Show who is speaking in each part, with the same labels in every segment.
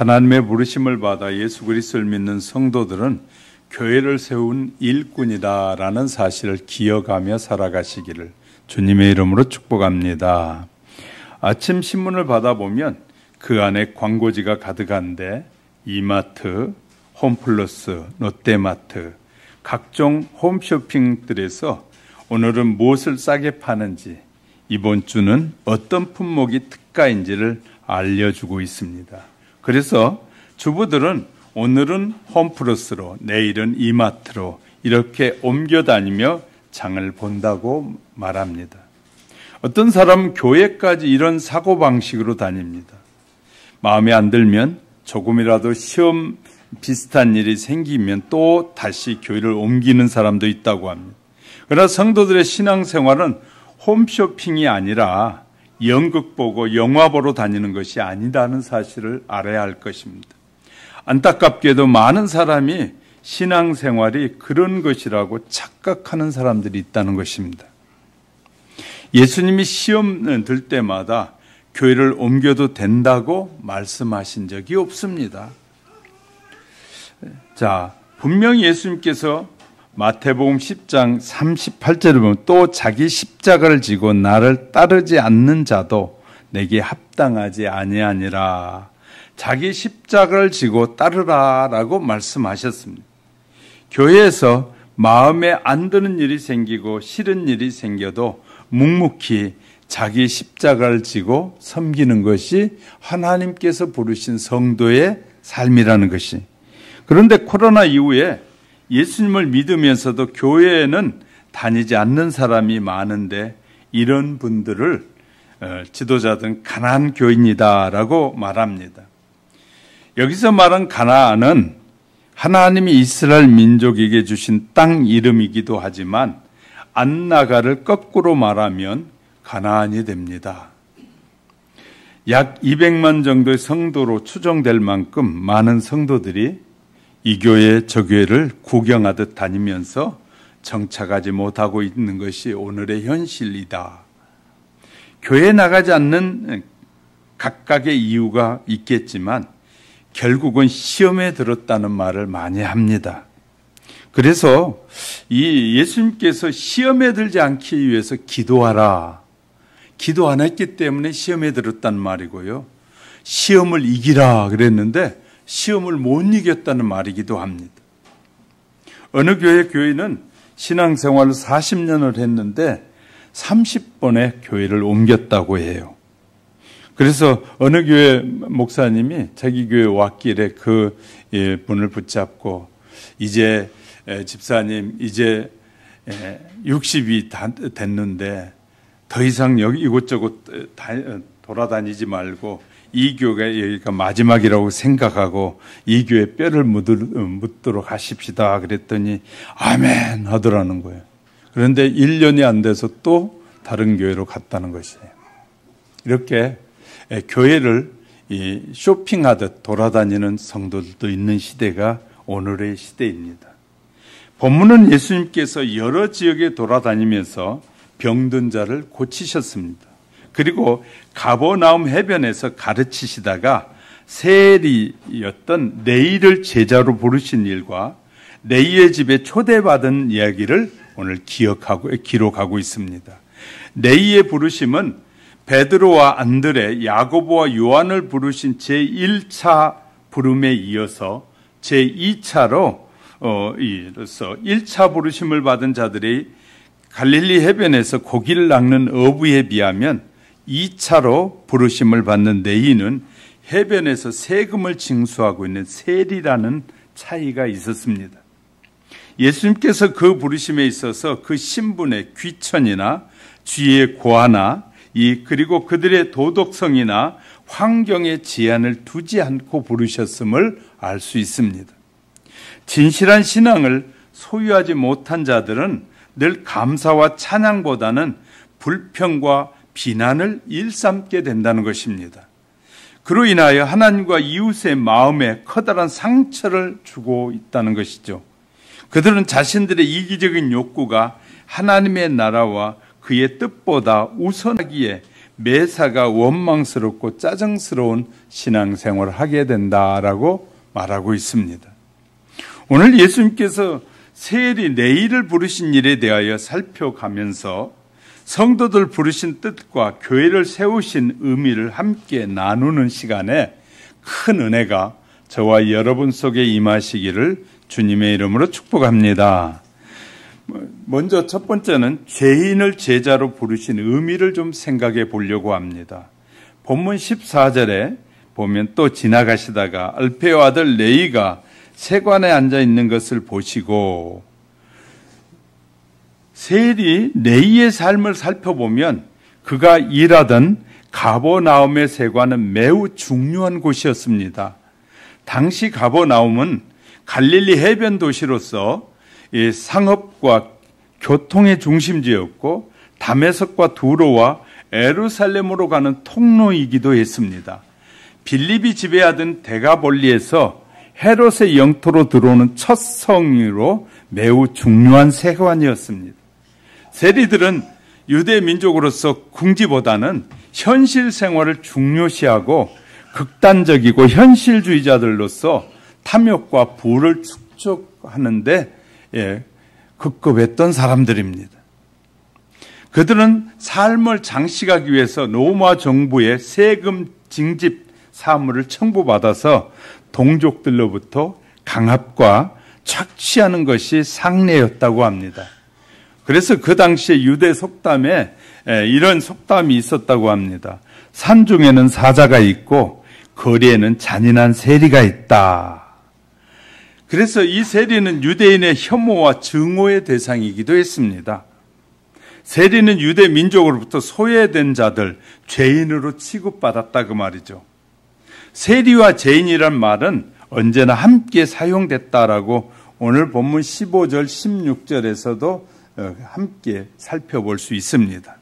Speaker 1: 하나님의 부르심을 받아 예수 그리스도를 믿는 성도들은 교회를 세운 일꾼이다라는 사실을 기억하며 살아가시기를 주님의 이름으로 축복합니다. 아침 신문을 받아보면 그 안에 광고지가 가득한데 이마트, 홈플러스, 롯데마트, 각종 홈쇼핑들에서 오늘은 무엇을 싸게 파는지, 이번 주는 어떤 품목이 특가인지를 알려주고 있습니다. 그래서 주부들은 오늘은 홈플러스로, 내일은 이마트로 이렇게 옮겨 다니며 장을 본다고 말합니다. 어떤 사람은 교회까지 이런 사고방식으로 다닙니다. 마음에 안 들면 조금이라도 시험 비슷한 일이 생기면 또 다시 교회를 옮기는 사람도 있다고 합니다. 그러나 성도들의 신앙생활은 홈쇼핑이 아니라 연극 보고 영화 보러 다니는 것이 아니라는 사실을 알아야 할 것입니다. 안타깝게도 많은 사람이 신앙생활이 그런 것이라고 착각하는 사람들이 있다는 것입니다. 예수님이 시험 들 때마다 교회를 옮겨도 된다고 말씀하신 적이 없습니다. 자, 분명히 예수님께서 마태복음 10장 38절을 보면 또 자기 십자가를 지고 나를 따르지 않는 자도 내게 합당하지 아니하니라. 자기 십자가를 지고 따르라라고 말씀하셨습니다. 교회에서 마음에 안 드는 일이 생기고 싫은 일이 생겨도 묵묵히 자기 십자가를 지고 섬기는 것이 하나님께서 부르신 성도의 삶이라는 것이. 그런데 코로나 이후에 예수님을 믿으면서도 교회에는 다니지 않는 사람이 많은데 이런 분들을 지도자들은 가나안 교인이다라고 말합니다. 여기서 말한 가나안은 하나님이 이스라엘 민족에게 주신 땅 이름이기도 하지만 안나가를 거꾸로 말하면 가나안이 됩니다. 약 200만 정도의 성도로 추정될 만큼 많은 성도들이 이 교회 저 교회를 구경하듯 다니면서 정착하지 못하고 있는 것이 오늘의 현실이다. 교회에 나가지 않는 각각의 이유가 있겠지만 결국은 시험에 들었다는 말을 많이 합니다. 그래서 이 예수님께서 시험에 들지 않기 위해서 기도하라. 기도 안 했기 때문에 시험에 들었다는 말이고요. 시험을 이기라 그랬는데 시험을 못 이겼다는 말이기도 합니다. 어느 교회는 신앙생활을 40년을 했는데 30번의 교회를 옮겼다고 해요. 그래서 어느 교회 목사님이 자기 교회 왔길래 그 분을 붙잡고 이제 집사님 이제 60이 됐는데 더 이상 여기 이곳저곳 돌아다니지 말고 이 교회가 여기가 마지막이라고 생각하고 이 교회 뼈를 묻도록 하십시다 그랬더니 아멘 하더라는 거예요. 그런데 1년이 안 돼서 또 다른 교회로 갔다는 것이에요. 이렇게 교회를 쇼핑하듯 돌아다니는 성도들도 있는 시대가 오늘의 시대입니다. 본문은 예수님께서 여러 지역에 돌아다니면서 병든 자를 고치셨습니다. 그리고 가버나움 해변에서 가르치시다가 세리였던 레이를 제자로 부르신 일과 레이의 집에 초대받은 이야기를 오늘 기록하고 있습니다. 레이의 부르심은 베드로와 안드레, 야고보와 요한을 부르신 제1차 부름에 이어서 제2차로 1차 부르심을 받은 자들이 갈릴리 해변에서 고기를 낚는 어부에 비하면 2차로 부르심을 받는 레이는 해변에서 세금을 징수하고 있는 세리라는 차이가 있었습니다. 예수님께서 그 부르심에 있어서 그 신분의 귀천이나 쥐의 고하나 그리고 그들의 도덕성이나 환경에 제한을 두지 않고 부르셨음을 알 수 있습니다. 진실한 신앙을 소유하지 못한 자들은 늘 감사와 찬양보다는 불평과 비난을 일삼게 된다는 것입니다. 그로 인하여 하나님과 이웃의 마음에 커다란 상처를 주고 있다는 것이죠. 그들은 자신들의 이기적인 욕구가 하나님의 나라와 그의 뜻보다 우선하기에 매사가 원망스럽고 짜증스러운 신앙생활을 하게 된다라고 말하고 있습니다. 오늘 예수님께서 세리 내일을 부르신 일에 대하여 살펴가면서 성도들 부르신 뜻과 교회를 세우신 의미를 함께 나누는 시간에 큰 은혜가 저와 여러분 속에 임하시기를 주님의 이름으로 축복합니다. 먼저 첫 번째는 죄인을 제자로 부르신 의미를 좀 생각해 보려고 합니다. 본문 14절에 보면 또 지나가시다가 알페오 아들 레이가 세관에 앉아 있는 것을 보시고, 세리 레이의 삶을 살펴보면 그가 일하던 가버나움의 세관은 매우 중요한 곳이었습니다. 당시 가버나움은 갈릴리 해변 도시로서 상업과 교통의 중심지였고 다메섹과 두로와 예루살렘으로 가는 통로이기도 했습니다. 빌립이 지배하던 데가볼리에서 헤롯의 영토로 들어오는 첫 성으로 매우 중요한 세관이었습니다. 세리들은 유대 민족으로서 궁지보다는 현실 생활을 중요시하고 극단적이고 현실주의자들로서 탐욕과 부를 축적하는데 급급했던 사람들입니다. 그들은 삶을 장식하기 위해서 로마 정부의 세금 징집 사무를 청구받아서 동족들로부터 강압과 착취하는 것이 상례였다고 합니다. 그래서 그 당시에 유대 속담에 이런 속담이 있었다고 합니다. 산중에는 사자가 있고 거리에는 잔인한 세리가 있다. 그래서 이 세리는 유대인의 혐오와 증오의 대상이기도 했습니다. 세리는 유대 민족으로부터 소외된 자들, 죄인으로 취급받았다 그 말이죠. 세리와 죄인이란 말은 언제나 함께 사용됐다라고 오늘 본문 15절, 16절에서도 함께 살펴볼 수 있습니다.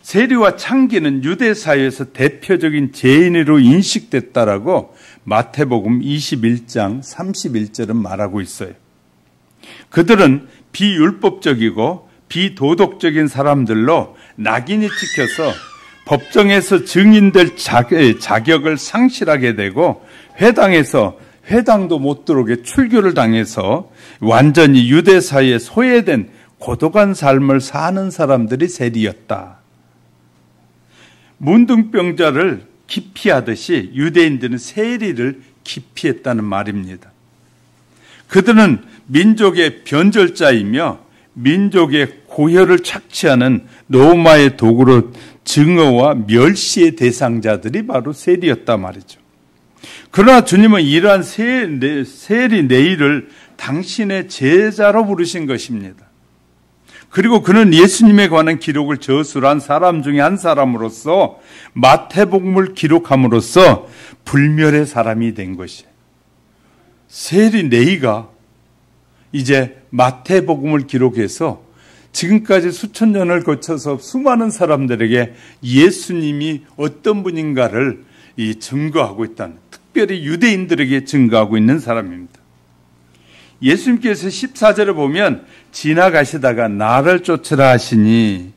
Speaker 1: 세리와 창기는 유대 사회에서 대표적인 죄인으로 인식됐다라고 마태복음 21장 31절은 말하고 있어요. 그들은 비율법적이고 비도덕적인 사람들로 낙인이 찍혀서 법정에서 증인될 자격을 상실하게 되고 회당에서 회당도 못 들어오게 출교를 당해서 완전히 유대 사회에 소외된 고독한 삶을 사는 사람들이 세리였다. 문둥병자를 기피하듯이 유대인들은 세리를 기피했다는 말입니다. 그들은 민족의 변절자이며 민족의 고혈을 착취하는 로마의 도구로 증오와 멸시의 대상자들이 바로 세리였단 말이죠. 그러나 주님은 이러한 세리 내일을 당신의 제자로 부르신 것입니다. 그리고 그는 예수님에 관한 기록을 저술한 사람 중에 한 사람으로서 마태복음을 기록함으로써 불멸의 사람이 된 것이에요. 세리 네이가 이제 마태복음을 기록해서 지금까지 수천 년을 거쳐서 수많은 사람들에게 예수님이 어떤 분인가를 증거하고 있다는, 특별히 유대인들에게 증거하고 있는 사람입니다. 예수님께서 14절을 보면 지나가시다가 나를 쫓으라 하시니,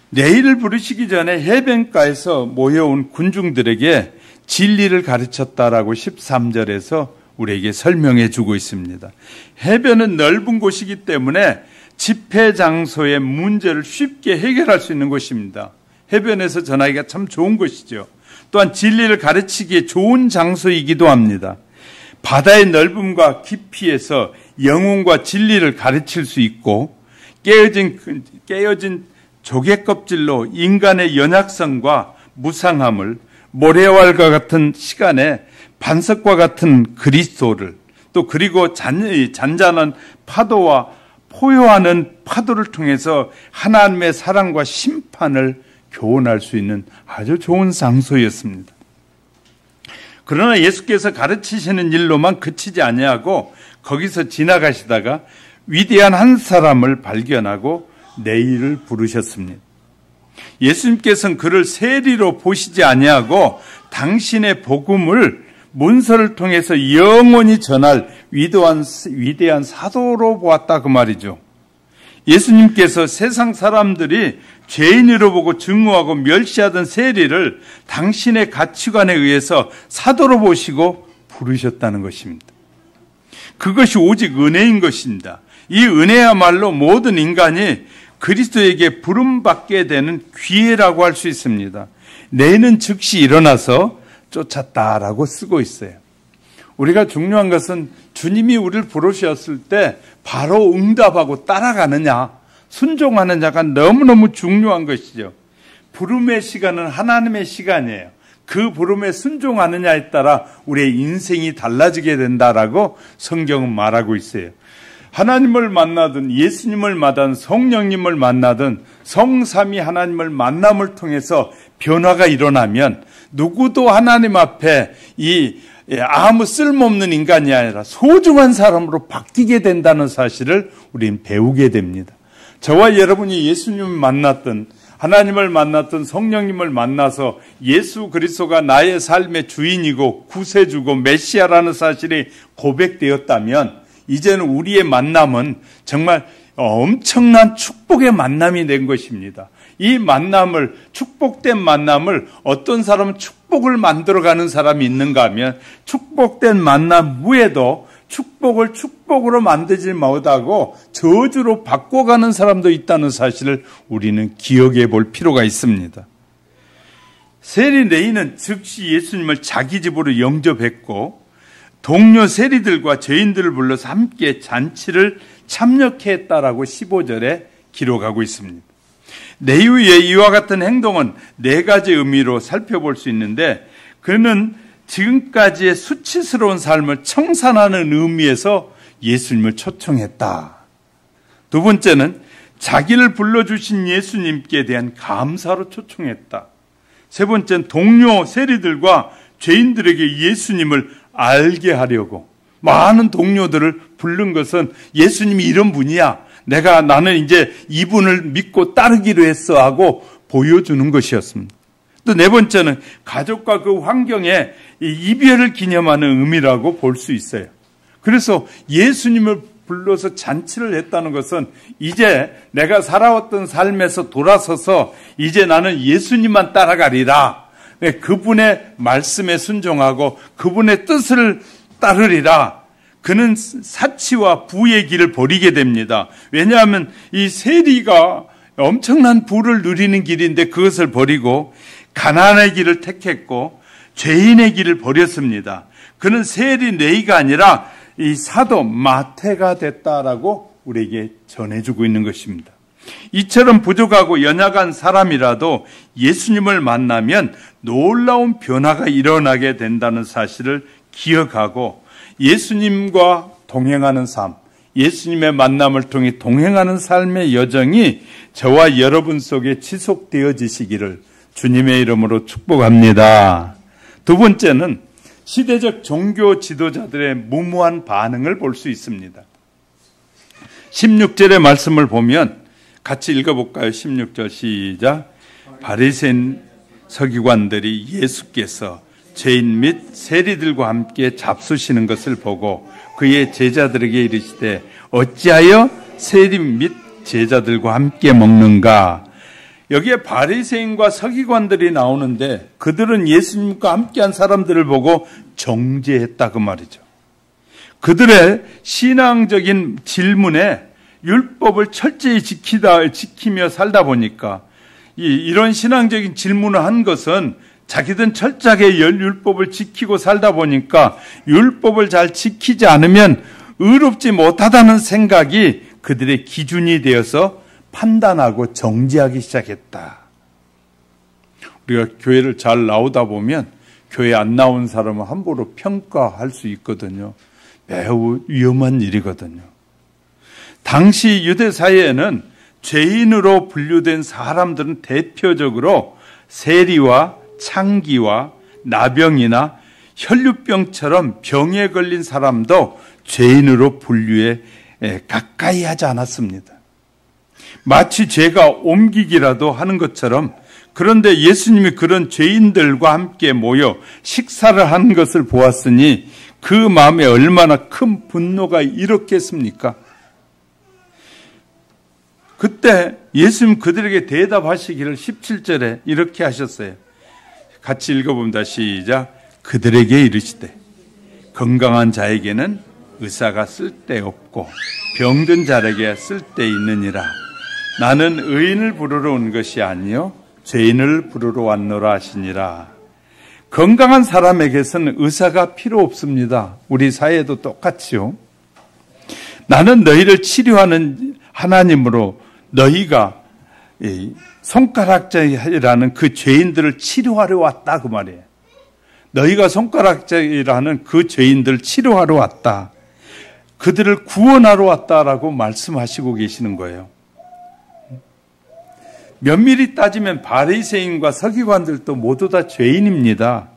Speaker 1: 내일을 부르시기 전에 해변가에서 모여온 군중들에게 진리를 가르쳤다라고 13절에서 우리에게 설명해 주고 있습니다. 해변은 넓은 곳이기 때문에 집회 장소의 문제를 쉽게 해결할 수 있는 곳입니다. 해변에서 전하기가 참 좋은 것이죠. 또한 진리를 가르치기에 좋은 장소이기도 합니다. 바다의 넓음과 깊이에서 영혼과 진리를 가르칠 수 있고, 깨어진 조개 껍질로 인간의 연약성과 무상함을, 모래알과 같은 시간에 반석과 같은 그리스도를, 또 그리고 잔잔한 파도와 포효하는 파도를 통해서 하나님의 사랑과 심판을 교훈할 수 있는 아주 좋은 장소였습니다. 그러나 예수께서 가르치시는 일로만 그치지 아니하고 거기서 지나가시다가 위대한 한 사람을 발견하고 내일을 부르셨습니다. 예수님께서는 그를 세리로 보시지 아니하고 당신의 복음을 문서를 통해서 영원히 전할 위대한 사도로 보았다 그 말이죠. 예수님께서 세상 사람들이 죄인으로 보고 증오하고 멸시하던 세리를 당신의 가치관에 의해서 사도로 보시고 부르셨다는 것입니다. 그것이 오직 은혜인 것입니다. 이 은혜야말로 모든 인간이 그리스도에게 부름받게 되는 기회라고 할 수 있습니다. 내는 즉시 일어나서 쫓았다라고 쓰고 있어요. 우리가 중요한 것은 주님이 우리를 부르셨을 때 바로 응답하고 따라가느냐, 순종하느냐가 너무너무 중요한 것이죠. 부름의 시간은 하나님의 시간이에요. 그 부름에 순종하느냐에 따라 우리의 인생이 달라지게 된다라고 성경은 말하고 있어요. 하나님을 만나든 예수님을 만나든 성령님을 만나든 성삼위 하나님을 만남을 통해서 변화가 일어나면 누구도 하나님 앞에 아무 쓸모없는 인간이 아니라 소중한 사람으로 바뀌게 된다는 사실을 우리는 배우게 됩니다. 저와 여러분이 예수님을 만났던, 하나님을 만났던, 성령님을 만나서 예수 그리스도가 나의 삶의 주인이고 구세주고 메시아라는 사실이 고백되었다면 이제는 우리의 만남은 정말 엄청난 축복의 만남이 된 것입니다. 이 만남을, 축복된 만남을 어떤 사람은 축복을 만들어가는 사람이 있는가 하면 축복된 만남 후에도 축복을 축복으로 만들지 못하고 저주로 바꿔가는 사람도 있다는 사실을 우리는 기억해 볼 필요가 있습니다. 세리 레위는 즉시 예수님을 자기 집으로 영접했고 동료 세리들과 죄인들을 불러서 함께 잔치를 참여했다라고 15절에 기록하고 있습니다. 레위의 이와 같은 행동은 네 가지 의미로 살펴볼 수 있는데 그는 지금까지의 수치스러운 삶을 청산하는 의미에서 예수님을 초청했다. 두 번째는 자기를 불러주신 예수님께 대한 감사로 초청했다. 세 번째는 동료 세리들과 죄인들에게 예수님을 알게 하려고 많은 동료들을 부른 것은 예수님이 이런 분이야. 나는 이제 이분을 믿고 따르기로 했어 하고 보여주는 것이었습니다. 또 네 번째는 가족과 그 환경에 이별을 기념하는 의미라고 볼 수 있어요. 그래서 예수님을 불러서 잔치를 했다는 것은 이제 내가 살아왔던 삶에서 돌아서서 이제 나는 예수님만 따라가리라. 그분의 말씀에 순종하고 그분의 뜻을 따르리라. 그는 사치와 부의 길을 버리게 됩니다. 왜냐하면 이 세리가 엄청난 부를 누리는 길인데 그것을 버리고 가난의 길을 택했고 죄인의 길을 버렸습니다. 그는 세리 레위가 아니라 이 사도 마태가 됐다라고 우리에게 전해주고 있는 것입니다. 이처럼 부족하고 연약한 사람이라도 예수님을 만나면 놀라운 변화가 일어나게 된다는 사실을 기억하고 예수님과 동행하는 삶, 예수님의 만남을 통해 동행하는 삶의 여정이 저와 여러분 속에 지속되어지시기를 주님의 이름으로 축복합니다. 두 번째는 시대적 종교 지도자들의 무모한 반응을 볼 수 있습니다. 16절의 말씀을 보면 같이 읽어볼까요? 16절 시작. 바리새인 서기관들이 예수께서 죄인 및 세리들과 함께 잡수시는 것을 보고 그의 제자들에게 이르시되 어찌하여 세리 및 제자들과 함께 먹는가? 여기에 바리새인과 서기관들이 나오는데 그들은 예수님과 함께한 사람들을 보고 정죄했다 그 말이죠. 그들의 신앙적인 질문에 율법을 철저히 지키며 살다 보니까 이런 신앙적인 질문을 한 것은 자기들은 철저하게 율법을 지키고 살다 보니까 율법을 잘 지키지 않으면 의롭지 못하다는 생각이 그들의 기준이 되어서 판단하고 정죄하기 시작했다. 우리가 교회를 잘 나오다 보면 교회 안 나온 사람은 함부로 평가할 수 있거든요. 매우 위험한 일이거든요. 당시 유대 사회에는 죄인으로 분류된 사람들은 대표적으로 세리와 창기와 나병이나 혈류병처럼 병에 걸린 사람도 죄인으로 분류에 가까이 하지 않았습니다. 마치 죄가 옮기기라도 하는 것처럼. 그런데 예수님이 그런 죄인들과 함께 모여 식사를 한 것을 보았으니 그 마음에 얼마나 큰 분노가 일었겠습니까? 그때 예수님 그들에게 대답하시기를 17절에 이렇게 하셨어요. 같이 읽어봅니다. 시작. 그들에게 이르시되 건강한 자에게는 의사가 쓸데없고 병든 자에게 쓸데있느니라. 나는 의인을 부르러 온 것이 아니요 죄인을 부르러 왔노라 하시니라. 건강한 사람에게서는 의사가 필요 없습니다. 우리 사회도 똑같이요. 나는 너희를 치료하는 하나님으로 너희가 손가락질이라는 그 죄인들을 치료하러 왔다 그 말이에요. 너희가 손가락질이라는 그 죄인들을 치료하러 왔다. 그들을 구원하러 왔다라고 말씀하시고 계시는 거예요. 면밀히 따지면 바리새인과 서기관들도 모두 다 죄인입니다.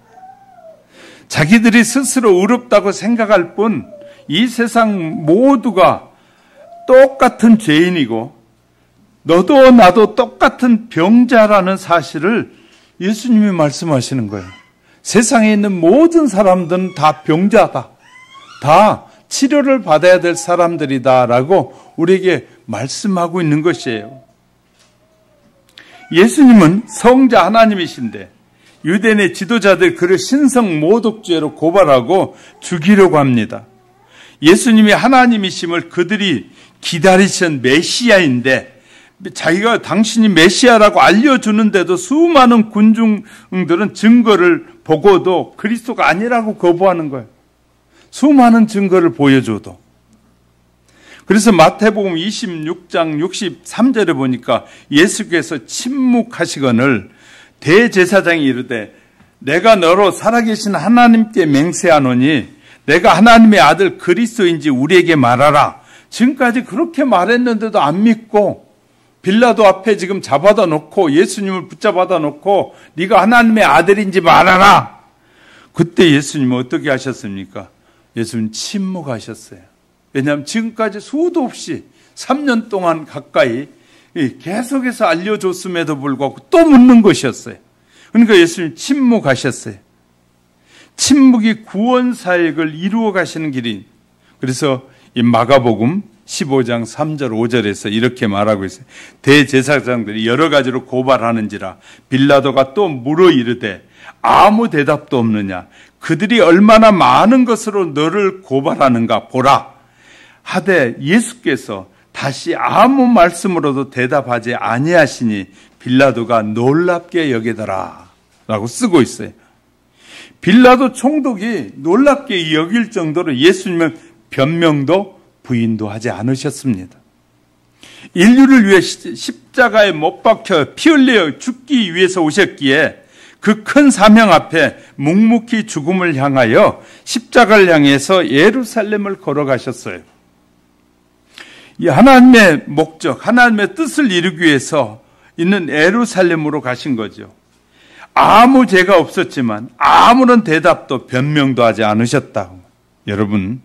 Speaker 1: 자기들이 스스로 의롭다고 생각할 뿐 이 세상 모두가 똑같은 죄인이고 너도 나도 똑같은 병자라는 사실을 예수님이 말씀하시는 거예요. 세상에 있는 모든 사람들은 다 병자다. 다 치료를 받아야 될 사람들이다라고 우리에게 말씀하고 있는 것이에요. 예수님은 성자 하나님이신데 유대인의 지도자들 그를 신성 모독죄로 고발하고 죽이려고 합니다. 예수님이 하나님이심을 그들이 기다리신 메시아인데 자기가 당신이 메시아라고 알려주는데도 수많은 군중들은 증거를 보고도 그리스도가 아니라고 거부하는 거예요. 수많은 증거를 보여줘도. 그래서 마태복음 26장 63절에 보니까 예수께서 침묵하시거늘 대제사장이 이르되 내가 너로 살아계신 하나님께 맹세하노니 내가 하나님의 아들 그리스도인지 우리에게 말하라. 지금까지 그렇게 말했는데도 안 믿고 빌라도 앞에 지금 잡아다 놓고 예수님을 붙잡아다 놓고 네가 하나님의 아들인지 말하라. 그때 예수님은 어떻게 하셨습니까? 예수님은 침묵하셨어요. 왜냐하면 지금까지 수도 없이 3년 동안 가까이 계속해서 알려줬음에도 불구하고 또 묻는 것이었어요. 그러니까 예수님 침묵하셨어요. 침묵이 구원 사역을 이루어 가시는 길이. 그래서 이 마가복음 15장 3절 5절에서 이렇게 말하고 있어요. 대제사장들이 여러 가지로 고발하는지라 빌라도가 또 물어 이르되 아무 대답도 없느냐. 그들이 얼마나 많은 것으로 너를 고발하는가 보라. 하되 예수께서 다시 아무 말씀으로도 대답하지 아니하시니 빌라도가 놀랍게 여기더라 라고 쓰고 있어요. 빌라도 총독이 놀랍게 여길 정도로 예수님은 변명도 부인도 하지 않으셨습니다. 인류를 위해 십자가에 못 박혀 피 흘려 죽기 위해서 오셨기에 그 큰 사명 앞에 묵묵히 죽음을 향하여 십자가를 향해서 예루살렘을 걸어가셨어요. 이 하나님의 목적, 하나님의 뜻을 이루기 위해서 있는 예루살렘으로 가신 거죠. 아무 죄가 없었지만 아무런 대답도 변명도 하지 않으셨다고. 여러분,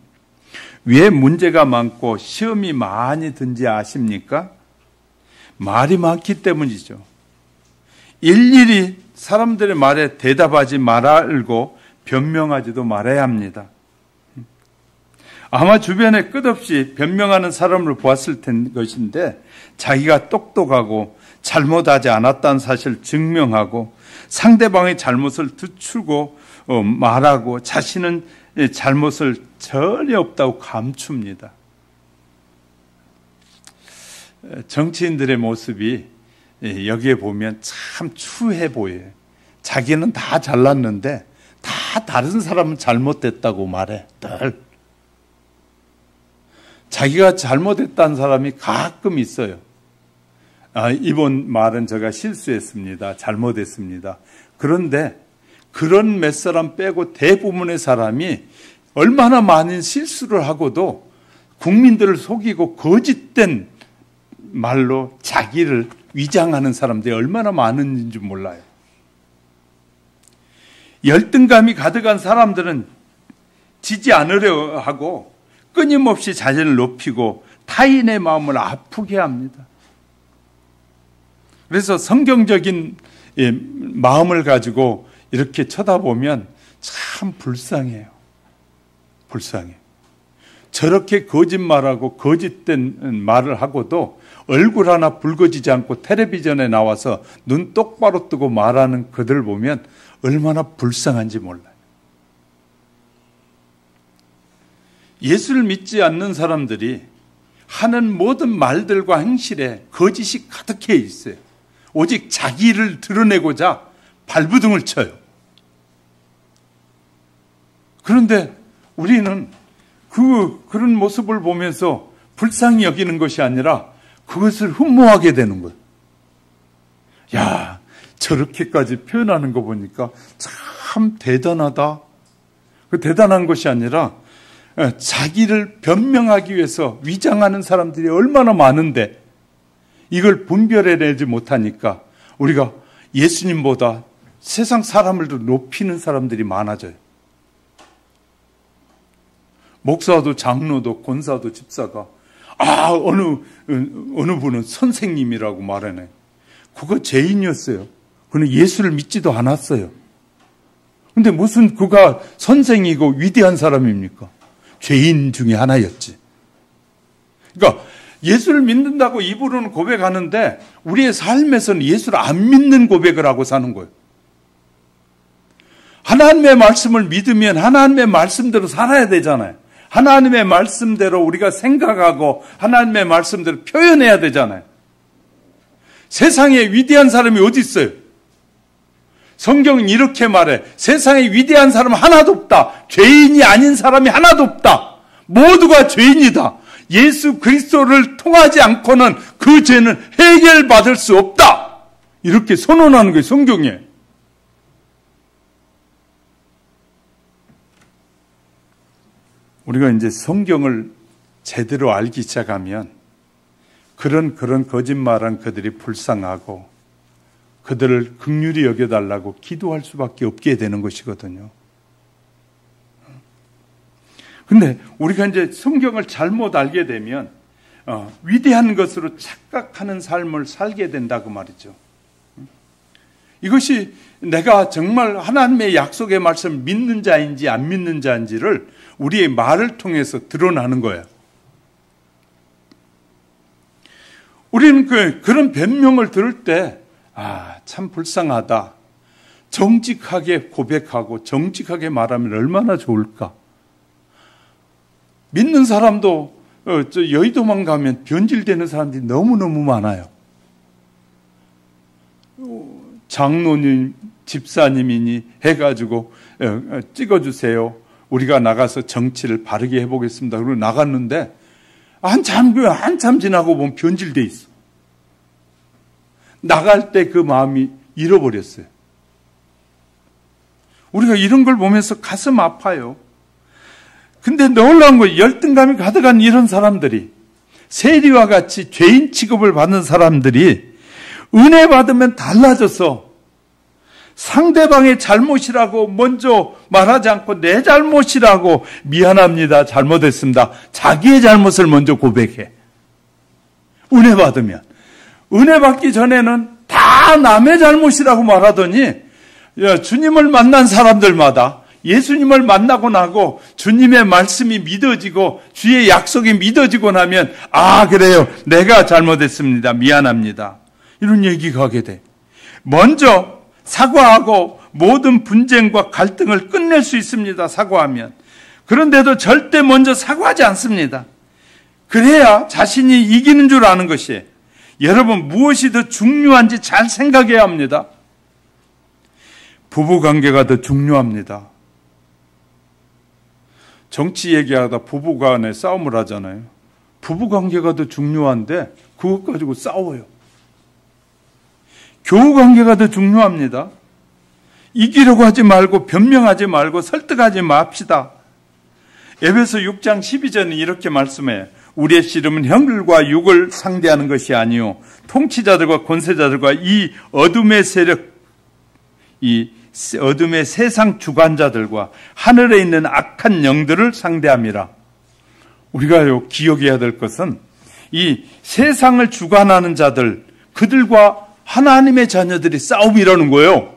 Speaker 1: 왜 문제가 많고 시험이 많이 든지 아십니까? 말이 많기 때문이죠. 일일이 사람들의 말에 대답하지 말고 변명하지도 말아야 합니다. 아마 주변에 끝없이 변명하는 사람을 보았을 것인데 자기가 똑똑하고 잘못하지 않았다는 사실을 증명하고 상대방의 잘못을 늦추고 말하고 자신은 잘못을 전혀 없다고 감춥니다. 정치인들의 모습이 여기에 보면 참 추해 보여요. 자기는 다 잘났는데 다 다른 사람은 잘못됐다고 말해. 늘. 자기가 잘못했다는 사람이 가끔 있어요. 이번 말은 제가 실수했습니다. 잘못했습니다. 그런데 그런 몇 사람 빼고 대부분의 사람이 얼마나 많은 실수를 하고도 국민들을 속이고 거짓된 말로 자기를 위장하는 사람들이 얼마나 많은지 몰라요. 열등감이 가득한 사람들은 지지 않으려 하고 끊임없이 자신을 높이고 타인의 마음을 아프게 합니다. 그래서 성경적인 마음을 가지고 이렇게 쳐다보면 참 불쌍해요. 불쌍해. 저렇게 거짓말하고 거짓된 말을 하고도 얼굴 하나 붉어지지 않고 텔레비전에 나와서 눈 똑바로 뜨고 말하는 그들을 보면 얼마나 불쌍한지 몰라요. 예수를 믿지 않는 사람들이 하는 모든 말들과 행실에 거짓이 가득해 있어요. 오직 자기를 드러내고자 발부둥을 쳐요. 그런데 우리는 그런 모습을 보면서 불쌍히 여기는 것이 아니라 그것을 흠모하게 되는 거예요. 야, 저렇게까지 표현하는 거 보니까 참 대단하다. 그 대단한 것이 아니라 자기를 변명하기 위해서 위장하는 사람들이 얼마나 많은데 이걸 분별해내지 못하니까 우리가 예수님보다 세상 사람을 높이는 사람들이 많아져요. 목사도 장로도 권사도 집사가 어느 분은 선생님이라고 말하네. 그거 죄인이었어요. 그는 예수를 믿지도 않았어요. 근데 무슨 그가 선생이고 위대한 사람입니까? 죄인 중에 하나였지. 그러니까 예수를 믿는다고 입으로는 고백하는데 우리의 삶에서는 예수를 안 믿는 고백을 하고 사는 거예요. 하나님의 말씀을 믿으면 하나님의 말씀대로 살아야 되잖아요. 하나님의 말씀대로 우리가 생각하고 하나님의 말씀대로 표현해야 되잖아요. 세상에 위대한 사람이 어디 있어요? 성경은 이렇게 말해. 세상에 위대한 사람 하나도 없다. 죄인이 아닌 사람이 하나도 없다. 모두가 죄인이다. 예수 그리스도를 통하지 않고는 그 죄는 해결받을 수 없다. 이렇게 선언하는 거예요, 성경에. 우리가 이제 성경을 제대로 알기 시작하면 그런 거짓말한 그들이 불쌍하고 그들을 긍휼히 여겨달라고 기도할 수밖에 없게 되는 것이거든요. 근데 우리가 이제 성경을 잘못 알게 되면 위대한 것으로 착각하는 삶을 살게 된다고 말이죠. 이것이 내가 정말 하나님의 약속의 말씀을 믿는 자인지 안 믿는 자인지를 우리의 말을 통해서 드러나는 거예요. 우리는 그런 변명을 들을 때 참 불쌍하다. 정직하게 고백하고 정직하게 말하면 얼마나 좋을까. 믿는 사람도 여의도만 가면 변질되는 사람들이 너무너무 많아요. 장로님, 집사님이니 해가지고 찍어주세요. 우리가 나가서 정치를 바르게 해보겠습니다. 그리고 나갔는데 한참 지나고 보면 변질돼 있어. 나갈 때 그 마음이 잃어버렸어요. 우리가 이런 걸 보면서 가슴 아파요. 근데 놀라운 거예요. 열등감이 가득한 이런 사람들이, 세리와 같이 죄인 취급을 받는 사람들이 은혜 받으면 달라져서 상대방의 잘못이라고 먼저 말하지 않고 내 잘못이라고 미안합니다, 잘못했습니다, 자기의 잘못을 먼저 고백해. 은혜 받으면. 은혜 받기 전에는 다 남의 잘못이라고 말하더니 주님을 만난 사람들마다 예수님을 만나고 나고 주님의 말씀이 믿어지고 주의 약속이 믿어지고 나면 그래요, 내가 잘못했습니다, 미안합니다, 이런 얘기가 하게 돼. 먼저 사과하고 모든 분쟁과 갈등을 끝낼 수 있습니다, 사과하면. 그런데도 절대 먼저 사과하지 않습니다. 그래야 자신이 이기는 줄 아는 것이에요. 여러분, 무엇이 더 중요한지 잘 생각해야 합니다. 부부관계가 더 중요합니다. 정치 얘기하다 부부간에 싸움을 하잖아요. 부부관계가 더 중요한데 그것 가지고 싸워요. 교우관계가 더 중요합니다. 이기려고 하지 말고 변명하지 말고 설득하지 맙시다. 에베소 6장 12절은 이렇게 말씀해요. 우리의 씨름은 혈과 육을 상대하는 것이 아니요 통치자들과 권세자들과 이 어둠의 세력, 이 어둠의 세상 주관자들과 하늘에 있는 악한 영들을 상대함이라. 우리가 기억해야 될 것은 이 세상을 주관하는 자들, 그들과 하나님의 자녀들이 싸움이라는 거예요.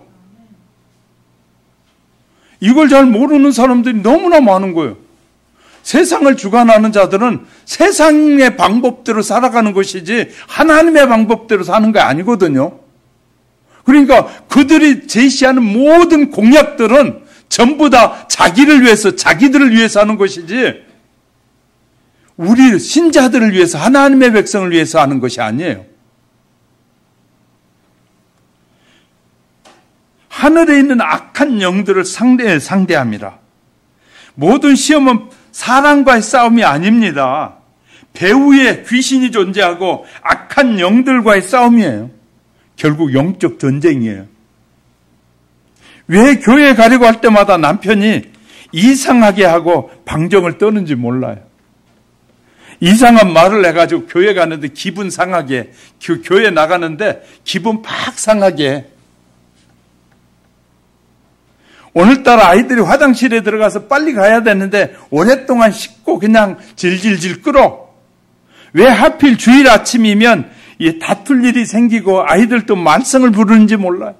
Speaker 1: 이걸 잘 모르는 사람들이 너무나 많은 거예요. 세상을 주관하는 자들은 세상의 방법대로 살아가는 것이지 하나님의 방법대로 사는 게 아니거든요. 그러니까 그들이 제시하는 모든 공약들은 전부 다 자기를 위해서, 자기들을 위해서 하는 것이지 우리 신자들을 위해서, 하나님의 백성을 위해서 하는 것이 아니에요. 하늘에 있는 악한 영들을 상대합니다. 모든 시험은 사람과의 싸움이 아닙니다. 배후에 귀신이 존재하고 악한 영들과의 싸움이에요. 결국 영적 전쟁이에요. 왜 교회에 가려고 할 때마다 남편이 이상하게 하고 방정을 떠는지 몰라요. 이상한 말을 해가지고 교회 가는데 기분 상하게, 교회 나가는데 기분 팍 상하게. 오늘따라 아이들이 화장실에 들어가서 빨리 가야 되는데 오랫동안 씻고 그냥 질질질 끓어. 왜 하필 주일 아침이면 다툴 일이 생기고 아이들도 말썽을 부르는지 몰라요.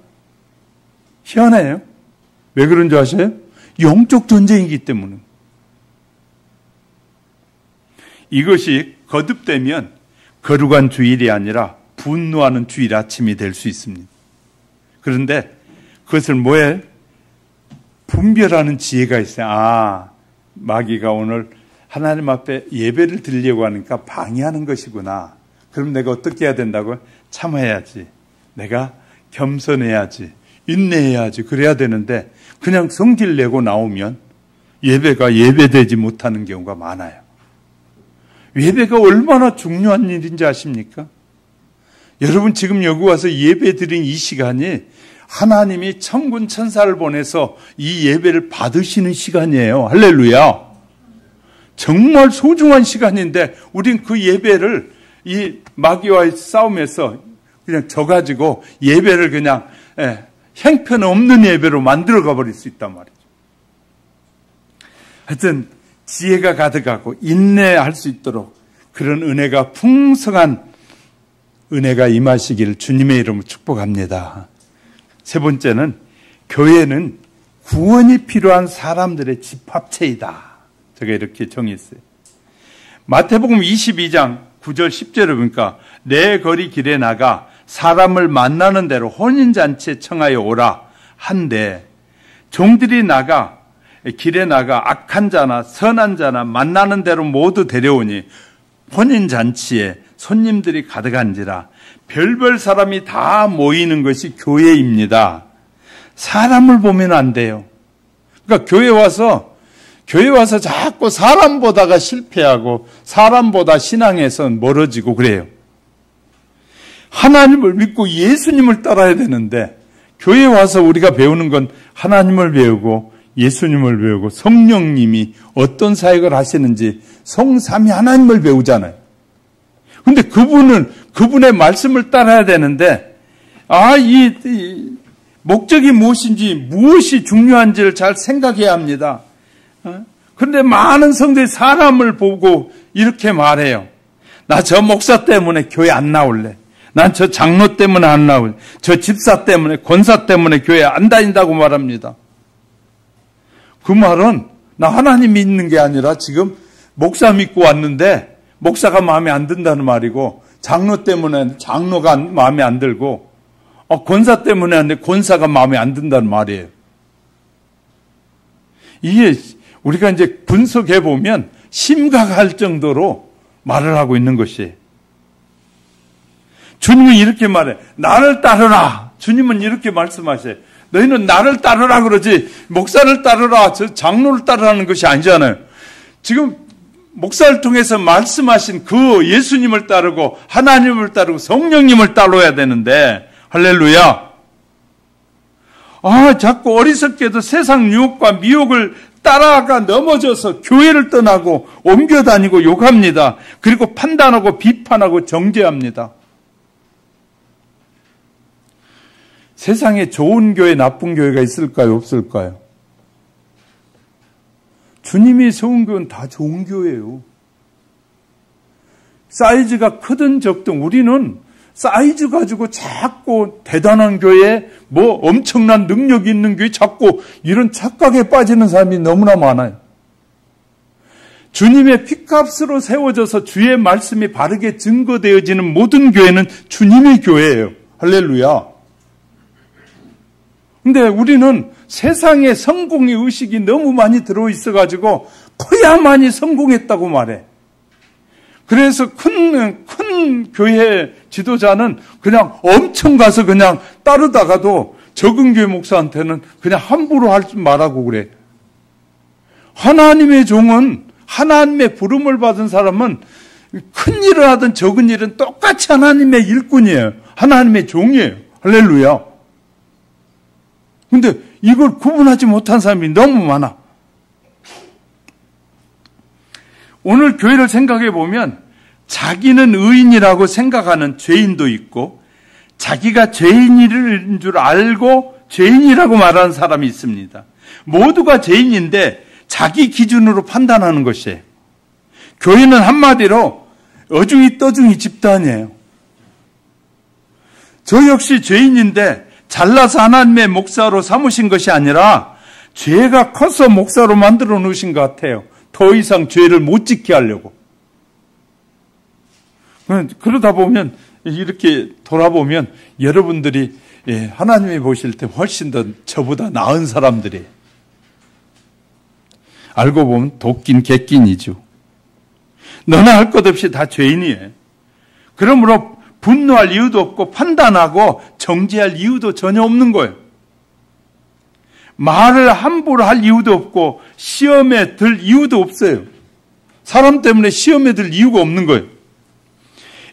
Speaker 1: 희한해요. 왜 그런 줄 아세요? 영적 전쟁이기 때문에. 이것이 거듭되면 거룩한 주일이 아니라 분노하는 주일 아침이 될 수 있습니다. 그런데 그것을 뭐해? 분별하는 지혜가 있어요. 마귀가 오늘 하나님 앞에 예배를 드리려고 하니까 방해하는 것이구나. 그럼 내가 어떻게 해야 된다고요? 참아야지. 내가 겸손해야지. 인내해야지. 그래야 되는데 그냥 성질 내고 나오면 예배가 예배되지 못하는 경우가 많아요. 예배가 얼마나 중요한 일인지 아십니까? 여러분 지금 여기 와서 예배 드린 이 시간이 하나님이 천군 천사를 보내서 이 예배를 받으시는 시간이에요. 할렐루야. 정말 소중한 시간인데 우린 그 예배를 이 마귀와의 싸움에서 그냥 져가지고 예배를 그냥 형편없는 예배로 만들어가 버릴 수 있단 말이죠. 하여튼 지혜가 가득하고 인내할 수 있도록 그런 은혜가 풍성한 은혜가 임하시기를 주님의 이름으로 축복합니다. 세 번째는 교회는 구원이 필요한 사람들의 집합체이다. 제가 이렇게 정했어요. 마태복음 22장 9절 10절에 보니까 내 거리 길에 나가 사람을 만나는 대로 혼인잔치에 청하여 오라 한데 종들이 길에 나가 악한 자나 선한 자나 만나는 대로 모두 데려오니 혼인잔치에 손님들이 가득한지라 별별 사람이 다 모이는 것이 교회입니다. 사람을 보면 안 돼요. 그러니까 교회 와서 자꾸 사람 보다가 실패하고 사람보다 신앙에선 멀어지고 그래요. 하나님을 믿고 예수님을 따라야 되는데 교회 와서 우리가 배우는 건 하나님을 배우고 예수님을 배우고 성령님이 어떤 사역을 하시는지 성삼위 하나님을 배우잖아요. 근데 그분의 말씀을 따라야 되는데 이 목적이 무엇인지 무엇이 중요한지를 잘 생각해야 합니다. 그런데 많은 성도들이 사람을 보고 이렇게 말해요. 나 저 목사 때문에 교회 안 나올래. 난 저 장로 때문에 안 나올래. 저 집사 때문에 권사 때문에 교회 안 다닌다고 말합니다. 그 말은 나 하나님 믿는 게 아니라 지금 목사 믿고 왔는데 목사가 마음에 안 든다는 말이고 장로 때문에 장로가 마음에 안 들고 권사 때문에 권사가 마음에 안 든다는 말이에요. 이게 우리가 이제 분석해 보면 심각할 정도로 말을 하고 있는 것이에요. 주님은 이렇게 말해. 나를 따르라. 주님은 이렇게 말씀하셔요. 너희는 나를 따르라 그러지 목사를 따르라, 저 장로를 따르라는 것이 아니잖아요. 지금 목사를 통해서 말씀하신 그 예수님을 따르고 하나님을 따르고 성령님을 따라야 되는데 할렐루야. 자꾸 어리석게도 세상 유혹과 미혹을 따라가 넘어져서 교회를 떠나고 옮겨 다니고 욕합니다. 그리고 판단하고 비판하고 정죄합니다. 세상에 좋은 교회, 나쁜 교회가 있을까요? 없을까요? 주님이 세운 교회는 다 좋은 교회예요. 사이즈가 크든 적든 우리는 사이즈 가지고 자꾸 대단한 교회, 엄청난 능력이 있는 교회 자꾸 이런 착각에 빠지는 사람이 너무나 많아요. 주님의 피값으로 세워져서 주의 말씀이 바르게 증거되어지는 모든 교회는 주님의 교회예요. 할렐루야. 근데 우리는 세상에 성공의 의식이 너무 많이 들어있어가지고 커야만이 성공했다고 말해. 그래서 큰 교회 지도자는 그냥 엄청 가서 그냥 따르다가도 적은 교회 목사한테는 그냥 함부로 하지 말라고 그래. 하나님의 종은, 하나님의 부름을 받은 사람은 큰 일을 하든 적은 일은 똑같이 하나님의 일꾼이에요. 하나님의 종이에요. 할렐루야. 근데 이걸 구분하지 못한 사람이 너무 많아. 오늘 교회를 생각해 보면 자기는 의인이라고 생각하는 죄인도 있고 자기가 죄인인 줄 알고 죄인이라고 말하는 사람이 있습니다. 모두가 죄인인데 자기 기준으로 판단하는 것이에요. 교회는 한마디로 어중이 떠중이 집단이에요. 저 역시 죄인인데 잘나서 하나님의 목사로 삼으신 것이 아니라 죄가 커서 목사로 만들어 놓으신 것 같아요. 더 이상 죄를 못 짓게 하려고. 그러다 보면 이렇게 돌아보면 여러분들이 하나님이 보실 때 훨씬 더 저보다 나은 사람들이에요. 알고 보면 도끼인 객끼인이죠. 너나 할 것 없이 다 죄인이에요. 그러므로 분노할 이유도 없고 판단하고 정죄할 이유도 전혀 없는 거예요. 말을 함부로 할 이유도 없고 시험에 들 이유도 없어요. 사람 때문에 시험에 들 이유가 없는 거예요.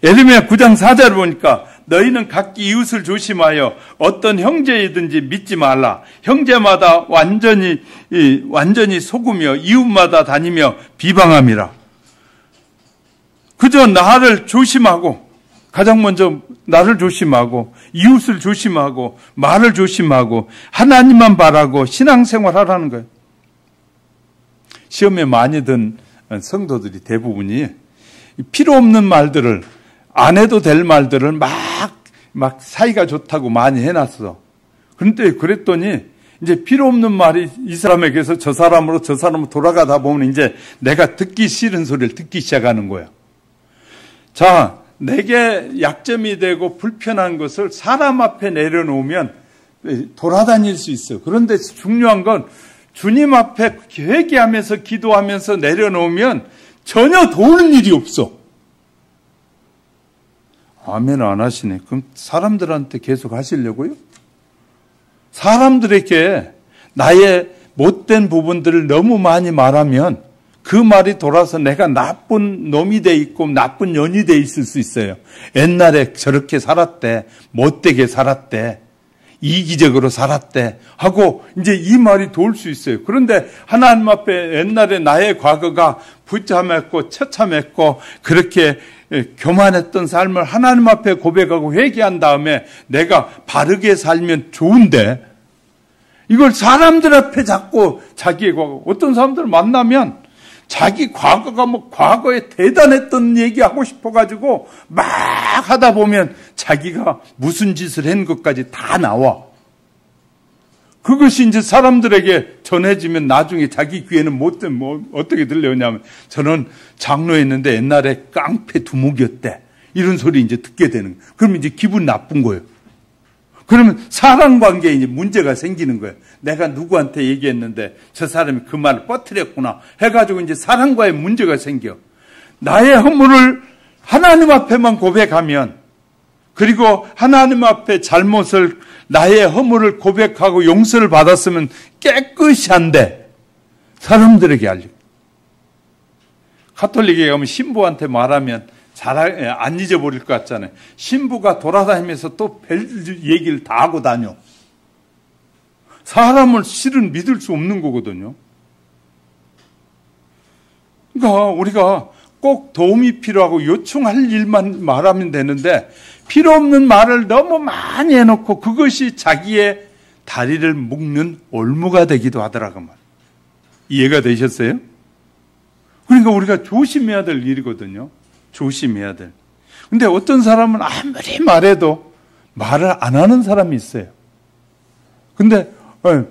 Speaker 1: 에르미야 9장 4절을 보니까 너희는 각기 이웃을 조심하여 어떤 형제이든지 믿지 말라. 형제마다 완전히 속으며 이웃마다 다니며 비방함이라. 그저 나를 조심하고 가장 먼저 나를 조심하고 이웃을 조심하고 말을 조심하고 하나님만 바라고 신앙생활 하라는 거예요. 시험에 많이 든 성도들이 대부분이 필요 없는 말들을 안 해도 될 말들을 막 사이가 좋다고 많이 해놨어. 그런데 그랬더니 이제 필요 없는 말이 이 사람에게서 저 사람으로 돌아가다 보면 이제 내가 듣기 싫은 소리를 듣기 시작하는 거야. 자, 내게 약점이 되고 불편한 것을 사람 앞에 내려놓으면 돌아다닐 수 있어. 그런데 중요한 건 주님 앞에 회개하면서 기도하면서 내려놓으면 전혀 도우는 일이 없어. 아멘 안 하시네. 그럼 사람들한테 계속 하시려고요? 사람들에게 나의 못된 부분들을 너무 많이 말하면 그 말이 돌아서 내가 나쁜 놈이 돼 있고 나쁜 년이 돼 있을 수 있어요. 옛날에 저렇게 살았대. 못되게 살았대. 이기적으로 살았대. 하고 이제 이 말이 돌 수 있어요. 그런데 하나님 앞에 옛날에 나의 과거가 부참했고 처참했고 그렇게 교만했던 삶을 하나님 앞에 고백하고 회개한 다음에 내가 바르게 살면 좋은데 이걸 사람들 앞에 자꾸 자기의 과거, 어떤 사람들 만나면 자기 과거가 과거에 대단했던 얘기하고 싶어가지고 막 하다 보면 자기가 무슨 짓을 한 것까지 다 나와. 그것이 이제 사람들에게 전해지면 나중에 자기 귀에는 어떻게 들려오냐면 저는 장로였는데 옛날에 깡패 두목이었대. 이런 소리 이제 듣게 되는 거예요. 그러면 이제 기분 나쁜 거예요. 그러면 사람 관계에 이제 문제가 생기는 거예요. 내가 누구한테 얘기했는데 저 사람이 그 말을 퍼뜨렸구나 해가지고 이제 사람과의 문제가 생겨. 나의 허물을 하나님 앞에만 고백하면 그리고 하나님 앞에 잘못을 나의 허물을 고백하고 용서를 받았으면 깨끗이 한데 사람들에게 알려. 가톨릭에 가면 신부한테 말하면 잘 안 잊어버릴 것 같잖아요. 신부가 돌아다니면서 또 별 얘기를 다 하고 다녀. 사람을 실은 믿을 수 없는 거거든요. 그러니까 우리가 꼭 도움이 필요하고 요청할 일만 말하면 되는데 필요 없는 말을 너무 많이 해놓고 그것이 자기의 다리를 묶는 올무가 되기도 하더라고 말. 이해가 되셨어요? 그러니까 우리가 조심해야 될 일이거든요. 조심해야 될. 근데 어떤 사람은 아무리 말해도 말을 안 하는 사람이 있어요. 근데